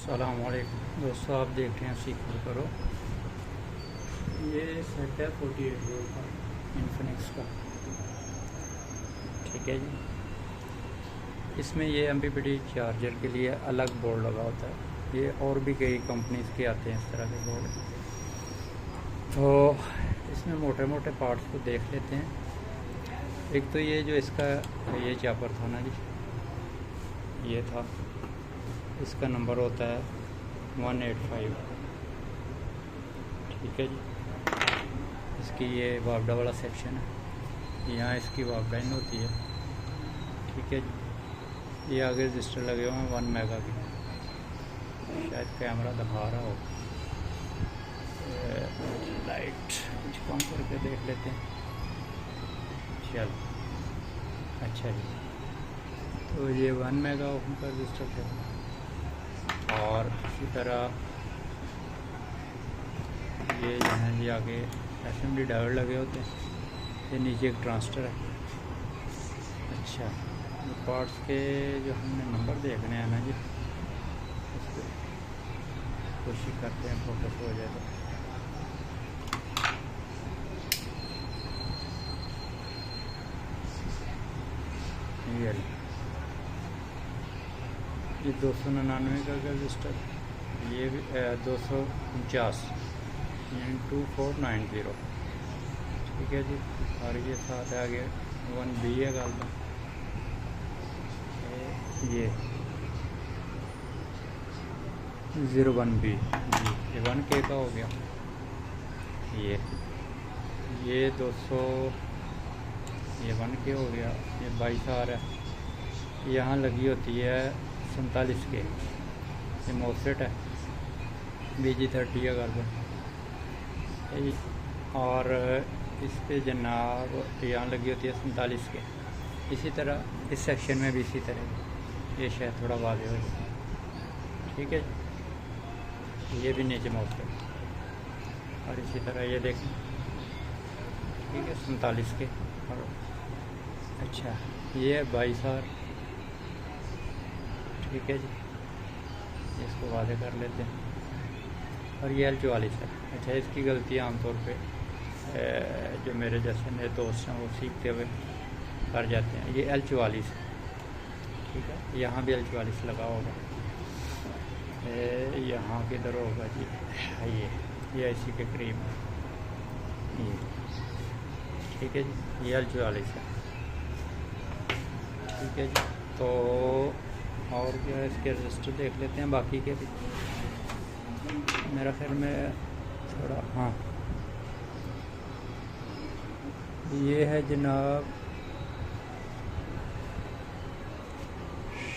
अस्सलामुअलैकुम दोस्तों, आप देख रहे हैं सीखो करो। ये सेट है 48 वोल्ट का इन्फिनिक्स का। ठीक है जी। इसमें ये एमपीपीटी चार्जर के लिए अलग बोर्ड लगा होता है। ये और भी कई कंपनीज के आते हैं इस तरह के बोर्ड। तो इसमें मोटे मोटे पार्ट्स को देख लेते हैं। एक तो ये जो इसका ये चापर था ना जी, ये था, इसका नंबर होता है 185। ठीक है जी। इसकी ये वापडा वाला सेक्शन है, यहाँ इसकी वापडा इन होती है। ठीक है जी। ये आगे रजिस्टर लगे हुए हैं 1 मेगा के, शायद कैमरा दिखा रहा हो। लाइट कुछ कम करके देख लेते हैं। चल अच्छा जी। तो ये 1 मेगा ओम का रजिस्टर है। और इसी तरह ये जो है जी आगे एसएमडी डायोड लगे होते हैं। ये नीचे एक ट्रांजिस्टर है। अच्छा, पार्ट्स के जो हमने नंबर देखने हैं ना जी, इस पर कोशिश करते हैं फोकस हो जाए तो। ये 299 का रजिस्टर, ये भी 249 यानी 2490। ठीक है जी। और ये साथ है आगे 1B है गालबा, ये 01B जी, ये 1K का हो गया। ये 200, ये 1K हो गया। ये 22R है। यहाँ लगी होती है 47K। ये मोसेट है, BG30 है गालबा। और इस पे जनाब यहाँ लगी होती है 47K। इसी तरह इस सेक्शन में भी इसी तरह, ये शायद थोड़ा वाज़ेह हो जाए। ठीक है। ये भी नीचे मोसेट, और इसी तरह ये देखें। ठीक है, 47K। और अच्छा, ये है 22R। ठीक है जी। इसको वाज़ेह कर लेते हैं। और ये L44 है। अच्छा, इसकी गलती आमतौर पे जो मेरे जैसे मेरे दोस्त हैं वो सीखते हुए कर जाते हैं। ये L44 है। ठीक है। यहाँ भी L44 लगा होगा। यहाँ किधर होगा जी, ये इसी के करीब है ये। ठीक है जी। ये L44 है। ठीक है जी। तो और क्या है, इसके रजिस्टर देख लेते हैं बाकी के भी। मेरा ख्याल में थोड़ा, हाँ ये है जनाब,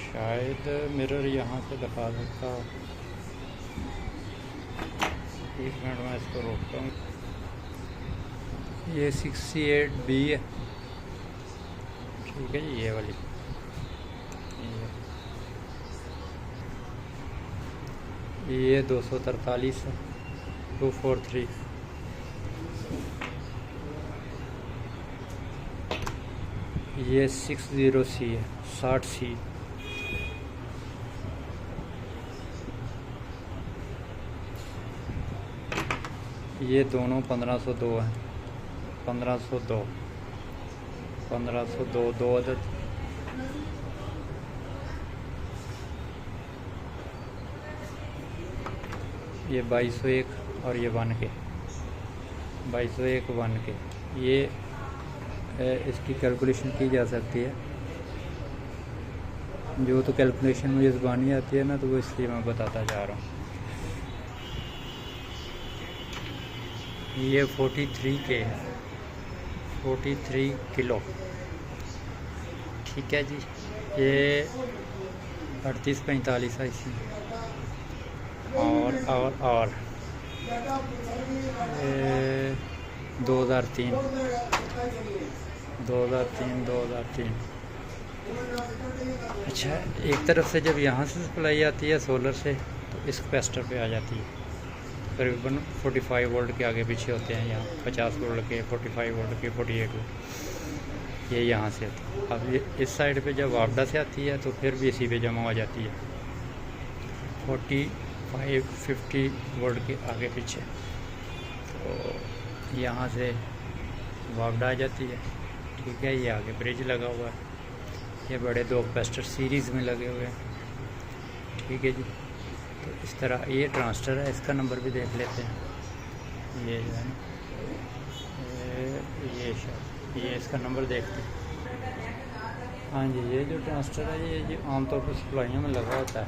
शायद मिरर यहाँ से दिखा सकता। एक मिनट में इसको रोकता हूँ। ये 68B है। ठीक है जी। ये वाली ये 243 है, 243। ये 60C है, 60C। ये दोनों 1502 हैं, 1502 दो अदद। ये 2201 और ये 1K, 2201 1K। ये इसकी कैलकुलेशन की जा सकती है। जो तो कैलकुलेशन मुझे ज़बानी आती है ना, तो वो इसलिए मैं बताता जा रहा हूँ। ये 43K है, 43 किलो। ठीक है जी। ये 3845 IC। और 2003 अच्छा, एक तरफ से जब यहाँ से सप्लाई आती है सोलर से, तो इस कैपेसिटर पे आ जाती है। तकरीबन 45 वोल्ट के आगे पीछे होते हैं यहाँ, 50 वोल्ट के, 45 वोल्ट के, 48 वोल्ट। ये यहाँ से आती है। अब ये इस साइड पे जब वापडा से आती है तो फिर भी इसी पे जमा हो जाती है। 45-50 वोल्ट के आगे पीछे। तो यहाँ से वापड आ जाती है, ठीक है। ये आगे ब्रिज लगा हुआ है, ये बड़े 2 कैपेसिटर सीरीज़ में लगे हुए हैं, ठीक है जी। तो इस तरह ये ट्रांजिस्टर है, इसका नंबर भी देख लेते हैं। ये जो है ना, ये इसका नंबर देखते हैं। हाँ जी, ये जो ट्रांजिस्टर है ये जो आमतौर पर सप्लाइयों में लगा होता है,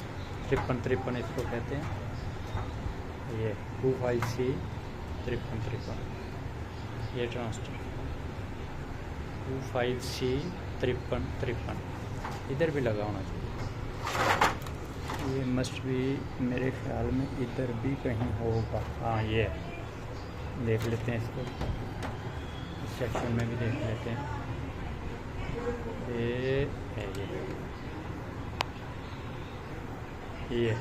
5353 इसको कहते हैं। ये 25C 5353, ये ट्रांजिस्टर 25C 5353 इधर भी लगा होना चाहिए। ये मस्ट भी मेरे ख्याल में इधर भी कहीं होगा। हाँ, ये देख लेते हैं, इसको इस सेक्शन में भी देख लेते हैं। ये है,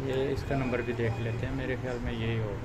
ये इसका नंबर भी देख लेते हैं, मेरे ख्याल में यही होगा।